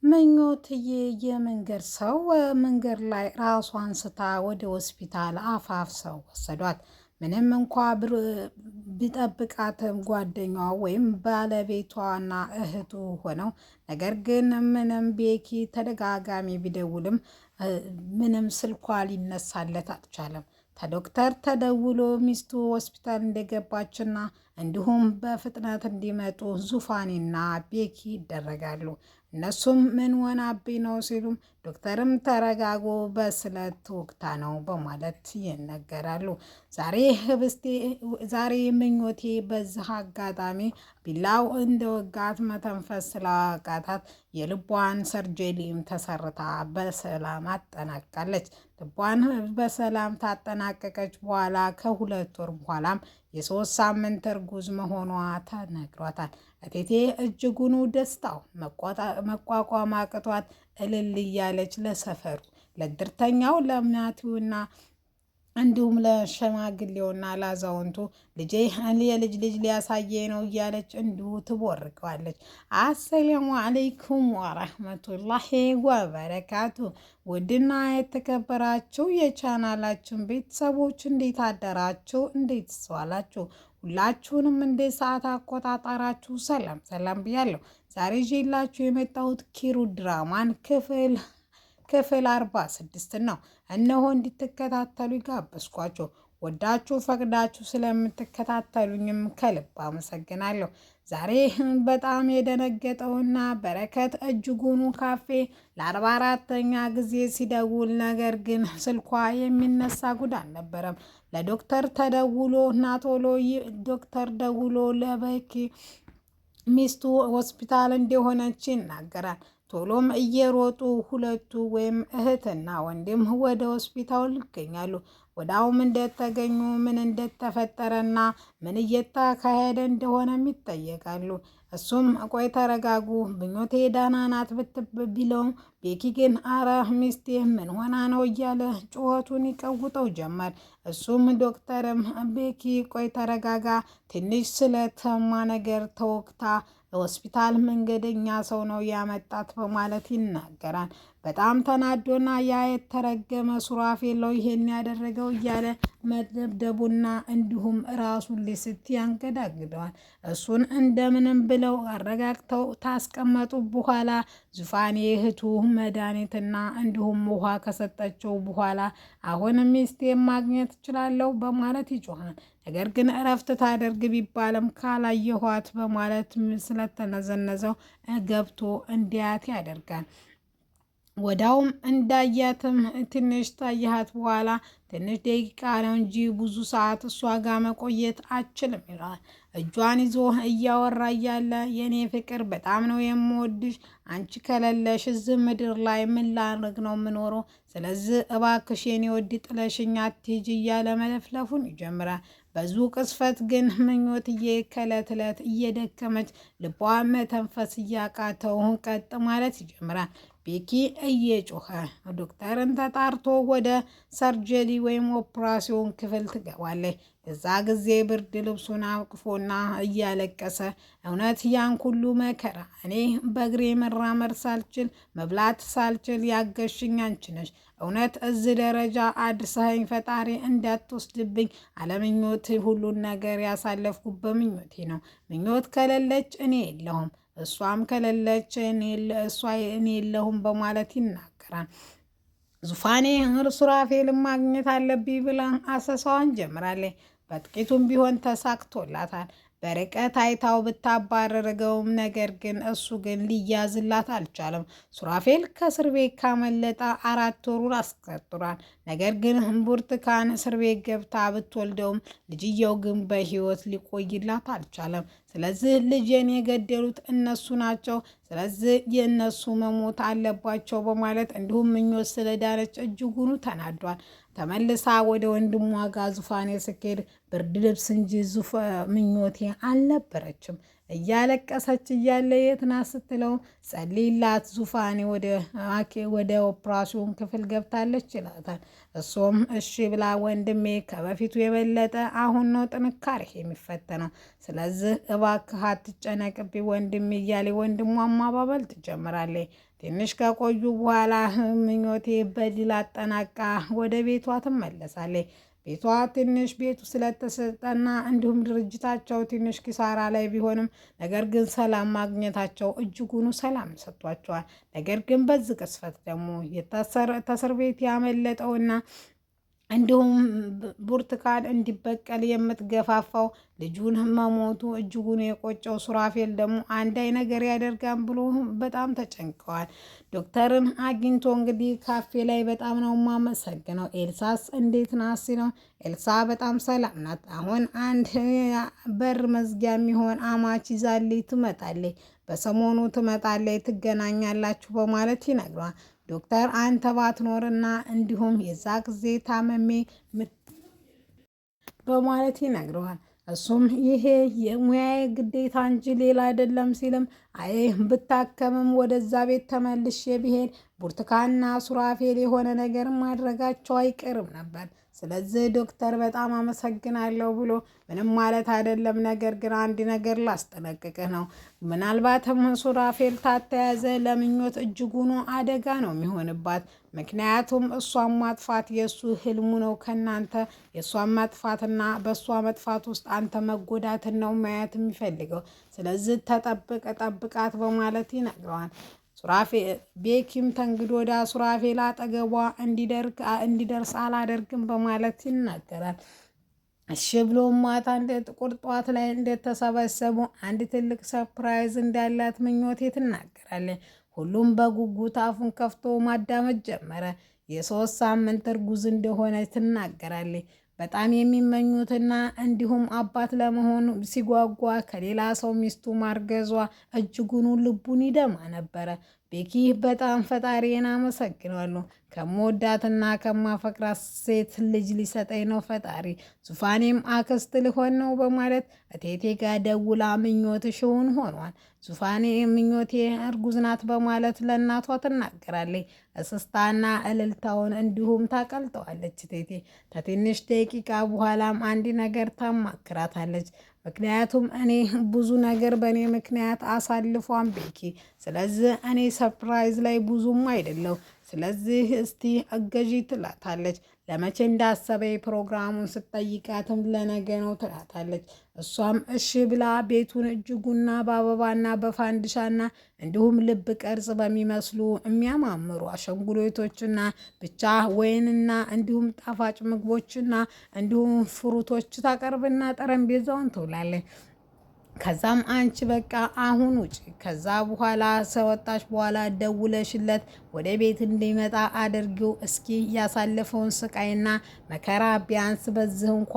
ምኞትዬ የመንገድ ሰው መንገድ ላይ ራሷን ስታ ወደ ሆስፒታል አፋፍሰው ወሰዷት። ምንም እንኳ ቢጠብቃትም ጓደኛዋ ወይም ባለቤቷና እህቱ ሆነው ነገር ግን ምንም ቤኪ ተደጋጋሚ ቢደውልም ምንም ስልኳ ሊነሳለት አልቻለም። ከዶክተር ተደውሎ ሚስቱ ሆስፒታል እንደገባችና እንዲሁም በፍጥነት እንዲመጡ ዙፋኔና ቤኪ ይደረጋሉ። እነሱም ምን ሆናብኝ ነው ሲሉም ዶክተርም ተረጋጎ በስለት ወቅታ ነው በማለት ይነገራሉ። ዛሬ ምኞቴ በዚህ አጋጣሚ ቢላው እንደወጋት መተንፈስ ስላቃታት የልቧን ሰርጀሪም ተሰርታ በሰላም አጠናቃለች። ልቧን በሰላም ታጠናቀቀች በኋላ ከ2 ወር በኋላም የ3 ሳምንት እርጉዝ መሆኗ ተነግሯታል። እቴቴ እጅጉኑ ደስታው መቋቋም አቅቷት እልል እያለች ለሰፈሩ ለድርተኛው ለማቲውና እንዲሁም ለሸማግሌውና ላዛውንቱ ልጄ የልጅ ልጅ ሊያሳየ ነው እያለች እንዲሁ ትቦርቀዋለች። አሰላሙ አለይኩም ወራህመቱላሂ ወበረካቱ። ውድና የተከበራችሁ የቻናላችን ቤተሰቦች እንዴት አደራችሁ? እንዴት ዋላችሁ? ሁላችሁንም እንደ ሰዓት አቆጣጠራችሁ ሰላም ሰላም ብያለሁ። ዛሬ ይዤላችሁ የመጣሁት ኪሩ ድራማን ክፍል 46 ነው። እነሆ እንድትከታተሉ ጋበዝኳችሁ። ወዳችሁ ፈቅዳችሁ ስለምትከታተሉኝም ከልብ አመሰግናለሁ። ዛሬ በጣም የደነገጠውና በረከት እጅጉኑ ካፌ ለ44ኛ ጊዜ ሲደውል ነገር ግን ስልኳ የሚነሳ ጉድ አልነበረም። ለዶክተር ተደውሎ ናቶሎ ዶክተር ደውሎ ለበኪ ሚስቱ ሆስፒታል እንደሆነች ይናገራል። ቶሎም እየሮጡ ሁለቱ ወይም እህትና ወንድም ወደ ሆስፒታል ይገኛሉ። ወዳውም እንደተገኙ ምን እንደተፈጠረና ምን እየተካሄደ እንደሆነም ይጠየቃሉ። እሱም ቆይ ተረጋጉ ምኞቴ ደህና ናት ቢለውም ቤኪ ግን አረ ሚስቴ ምን ሆና ነው እያለ ጩኸቱን ይቀውጠው ጀመር። እሱም ዶክተርም ቤኪ ቆይ ተረጋጋ ትንሽ ስለተማ ነገር ተወግታ ሆስፒታል መንገደኛ ሰው ነው ያመጣት በማለት ይናገራል። በጣም ተናዶና ያ የተረገመ ሱራፌል ነው ይሄን ያደረገው እያለ መደብደቡና እንዲሁም ራሱን ሊስት ያንገዳግደዋል። እሱን እንደምንም ብለው አረጋግተው ታስቀመጡ በኋላ ዙፋኔ እህቱ መድኃኒትና እንዲሁም ውሃ ከሰጠችው በኋላ አሁን ሚስቴን ማግኘት እችላለሁ በማለት ይጮሃል። ነገር ግን እረፍት ታደርግ ቢባልም ካላየኋት በማለት ስለተነዘነዘው ገብቶ እንዲያት ያደርጋል። ወዳውም እንዳያትም ትንሽ ታየሃት በኋላ ትንሽ ደቂቃ ነው እንጂ ብዙ ሰዓት እሷ ጋር መቆየት አችልም ይለዋል። እጇን ይዞ እያወራ እያለ የኔ ፍቅር በጣም ነው የምወድሽ፣ አንቺ ከሌለሽ እዚህ ምድር ላይ ምን ላድርግ ነው የምኖረው? ስለዚህ እባክሽ የኔ ወድ ጥለሽኝ አትሂጂ እያለ መለፍለፉን ይጀምራል። በዙ ቅስፈት ግን ምኞትዬ ከዕለት ዕለት እየደከመች ልቧ መተንፈስ እያቃተው ቀጥ ማለት ይጀምራል። ቤኪ እየጮኸ ዶክተርን ተጣርቶ ወደ ሰርጀሪ ወይም ኦፕራሲዮን ክፍል ትገባለች። እዛ ጊዜ ብርድ ልብሱን አቅፎና እያለቀሰ እውነት ያን ሁሉ መከራ እኔ በእግሬ መራመድ ሳልችል መብላት ሳልችል ያገሽኝ አንቺ ነሽ። እውነት እዚህ ደረጃ አድርሰኸኝ ፈጣሪ እንዳትወስድብኝ አለምኞት ሁሉን ነገር ያሳለፍኩ በምኞቴ ነው። ምኞት ከሌለች እኔ የለሁም፣ እሷም ከሌለች እሷ እኔ የለሁም በማለት ይናገራል። ዙፋኔ ሱራፌልን ማግኘት አለብኝ ብላ አሰሳዋን ጀምራለች። በጥቂቱም ቢሆን ተሳክቶላታል። በርቀት አይታው ብታባረረገውም ነገር ግን እሱ ግን ሊያዝላት አልቻለም። ሱራፌል ከእስር ቤት ካመለጠ 4 ወሩን አስቆጥሯል። ነገር ግን ብርቱካን እስር ቤት ገብታ ብትወልደውም ልጅየው ግን በህይወት ሊቆይላት አልቻለም። ስለዚህ ልጄን የገደሉት እነሱ ናቸው፣ ስለዚህ የእነሱ መሞት አለባቸው በማለት እንዲሁም ምኞት ስለዳነች እጅጉኑ ተናዷል። ተመልሳ ወደ ወንድሟ ጋር ዙፋኔ ስኬድ ብርድ ልብስ እንጂ ምኞቴ አልነበረችም። እያለቀሰች እያለ የት ናት ስትለው ጸልይላት ዙፋኔ ወደ ኦፕራሲዮን ክፍል ገብታለች ይላታል። እሱም እሺ ብላ ወንድሜ ከበፊቱ የበለጠ አሁን ነው ጥንካሬ የሚፈተነው፣ ስለዚህ እባክህ አትጨነቅብኝ ወንድሜ እያለ ወንድሟን ማባበል ትጀምራለች። ትንሽ ከቆዩ በኋላ ምኞቴ በድል አጠናቃ ወደ ቤቷ ትመለሳለች። ቤቷ ትንሽ ቤቱ ስለተሰጠና እንዲሁም ድርጅታቸው ትንሽ ኪሳራ ላይ ቢሆንም ነገር ግን ሰላም ማግኘታቸው እጅጉኑ ሰላም ሰጥቷቸዋል። ነገር ግን በዚህ ቅስፈት ደግሞ ከእስር ቤት ያመለጠውና እንዲሁም ብርቱካን እንዲበቀል የምትገፋፋው ልጁን መሞቱ እጅጉን የቆጨው ሱራፌል ደግሞ አንዳይ ነገር ያደርጋን ብሎ በጣም ተጨንቀዋል። ዶክተርን አግኝቶ እንግዲህ ካፌ ላይ በጣም ነው የማመሰግነው ኤልሳስ እንዴት ናት ሲለው ኤልሳ በጣም ሰላም ናት፣ አሁን አንድ በር መዝጊያ የሚሆን አማች ይዛልኝ ትመጣለች፣ በሰሞኑ ትመጣለች፣ ትገናኛላችሁ በማለት ይነግረዋል። ዶክተር አንተ ባትኖርና እንዲሁም የዛ ጊዜ ታመሜ በማለት ይነግረዋል። እሱም ይሄ የሙያዬ ግዴታ እንጂ ሌላ አይደለም ሲልም አይ ብታከምም ወደዛ ቤት ተመልሼ ብሄድ ብርቱካንና ሱራፌል የሆነ ነገር ማድረጋቸው አይቀርም ነበር። ስለዚህ ዶክተር በጣም አመሰግናለሁ ብሎ ምንም ማለት አይደለም፣ ነገር ግን አንድ ነገር ላስጠነቅቅህ ነው። ምናልባትም ሱራፌል ታተያዘ ለምኞት እጅጉኑ አደጋ ነው የሚሆንባት። ምክንያቱም እሷን ማጥፋት የእሱ ህልሙ ነው። ከናንተ የእሷን ማጥፋትና በእሷ መጥፋት ውስጥ አንተ መጎዳትን ነው ማየት የሚፈልገው። ስለዚህ ጠብቃት በማለት ይነግረዋል። ቤኪም ተንግዶ ወደ ሱራፌል አጠገቧ እንዲደርስ አላደርግም በማለት ይናገራል። እሺ ብሎ ማታ እንደ ጥቁር ጠዋት ላይ እንደተሰበሰቡ አንድ ትልቅ ሰርፕራይዝ እንዳላት ምኞቴ ትናገራለች። ሁሉም በጉጉት አፉን ከፍቶ ማዳመጥ ጀመረ። የ3 ሳምንት እርጉዝ እንደሆነ ትናገራለች። በጣም የሚመኙትና እንዲሁም አባት ለመሆን ሲጓጓ ከሌላ ሰው ሚስቱ ማርገዟ እጅጉኑ ልቡን ይደማ ነበረ። ቤኪ በጣም ፈጣሪን አመሰግናለሁ፣ ከመወዳትና ከማፈቅራት ሴት ልጅ ሊሰጠኝ ነው ፈጣሪ፣ ዙፋኔም አክስት ሊሆን ነው በማለት እቴቴ ጋር ደውላ ምኞትሽ እውን ሆኗል፣ ዙፋኔ ምኞቴ እርጉዝ ናት በማለት ለእናቷ ትናገራለች። እስስታና እልልታውን እንዲሁም ታቀልጠዋለች። እቴቴ ከትንሽ ደቂቃ በኋላም አንድ ነገር ታማክራታለች። ምክንያቱም እኔ ብዙ ነገር በእኔ ምክንያት አሳልፏን ቤኪ፣ ስለዚህ እኔ ሰርፕራይዝ ላይ ብዙም አይደለው፣ ስለዚህ እስቲ እገዢ ትላታለች። ለመቼ እንዳሰበ ፕሮግራሙን ስትጠይቃትም ለነገ ነው ትላታለች። እሷም እሺ ብላ ቤቱን እጅጉና በአበባና በፋንድሻና እንዲሁም ልብ ቅርጽ በሚመስሉ የሚያማምሩ አሻንጉሊቶችና ብቻ ወይንና እንዲሁም ጣፋጭ ምግቦችና እንዲሁም ፍሩቶች ታቀርብና ጠረጴዛውን ትውላለች። ከዛም አንቺ በቃ አሁን ውጪ፣ ከዛ በኋላ ሰወጣች በኋላ ደውለሽለት ወደ ቤት እንዲመጣ አድርጊው፣ እስኪ ያሳለፈውን ስቃይና መከራ ቢያንስ በዚህ እንኳ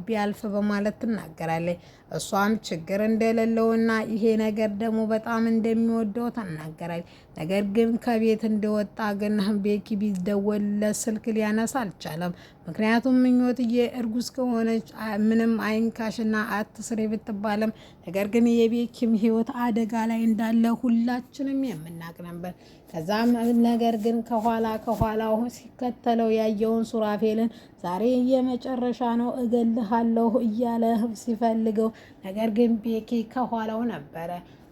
ቢያልፍ በማለት ትናገራለች። እሷም ችግር እንደሌለውና ይሄ ነገር ደግሞ በጣም እንደሚወደው ተናገራለች። ነገር ግን ከቤት እንደወጣ ግን ቤኪ ቢደወልለት ስልክ ሊያነሳ አልቻለም። ምክንያቱም ምኞትዬ እርጉዝ ከሆነች ምንም አይንካሽና አትስሪ ብትባለም ነገር ግን የቤኪም ህይወት አደጋ ላይ እንዳለ ሁላችንም የምናቅ ነበር። ከዛም ነገር ግን ከኋላው ሲከተለው ያየውን ሱራፌልን ዛሬ የመጨረሻ ነው እገልሃለሁ እያለ ሲፈልገው ነገር ግን ቤኪ ከኋላው ነበረ።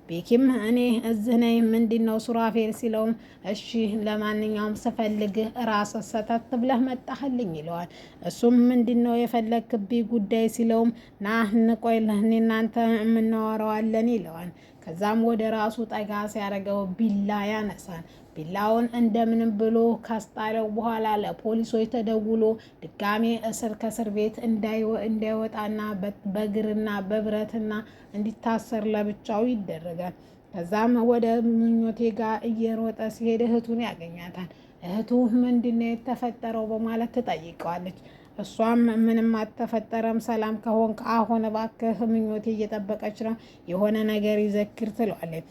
ቤኪም እኔ እዚህ ነኝ ምንድነው ሱራፌል ሲለውም እሺ ለማንኛውም ስፈልግ ራስ ሰተት ብለህ መጣህልኝ ይለዋል። እሱም ምንድነው የፈለክብኝ ጉዳይ ሲለውም ና እንቆይ እናንተ የምናወራዋለን ይለዋል። ከዛም ወደ ራሱ ጠጋ ሲያደርገው ቢላ ያነሳል። ቢላውን እንደምንም ብሎ ካስጣለው በኋላ ለፖሊሶች ተደውሎ ድጋሜ ከእስር ቤት እንዳይወጣና በእግርና በብረትና እንዲታሰር ለብቻው ይደረጋል። ከዛም ወደ ምኞቴ ጋር እየሮጠ ሲሄድ እህቱን ያገኛታል። እህቱ ምንድነው የተፈጠረው በማለት ትጠይቀዋለች። እሷም ምንም አልተፈጠረም፣ ሰላም ከሆንክ አሁን እባክህ ምኞቴ እየጠበቀች ነው፣ የሆነ ነገር ይዘክር ትለዋለች።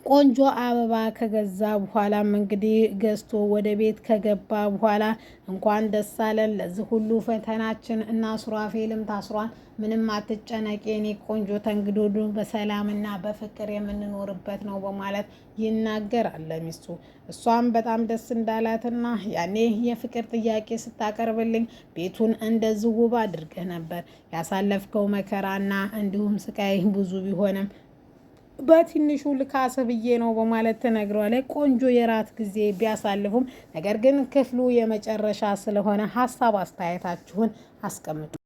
ቆንጆ አበባ ከገዛ በኋላም እንግዲህ ገዝቶ ወደ ቤት ከገባ በኋላ እንኳን ደስ አለን ለዚህ ሁሉ ፈተናችን እና ሱራፌልም ታስሯል፣ ምንም አትጨነቂ የኔ ቆንጆ ተንግዶዱ በሰላምና በፍቅር የምንኖርበት ነው በማለት ይናገራል ለሚስቱ። እሷም በጣም ደስ እንዳላትና ያኔ የፍቅር ጥያቄ ስታቀርብልኝ ቤቱን እንደዚህ ውብ አድርገህ ነበር ያሳለፍከው መከራና እንዲሁም ስቃይ ብዙ ቢሆንም በትንሹ ልካስ ብዬ ነው በማለት ትነግረዋለች። ቆንጆ የራት ጊዜ ቢያሳልፉም ነገር ግን ክፍሉ የመጨረሻ ስለሆነ ሀሳብ አስተያየታችሁን አስቀምጡ።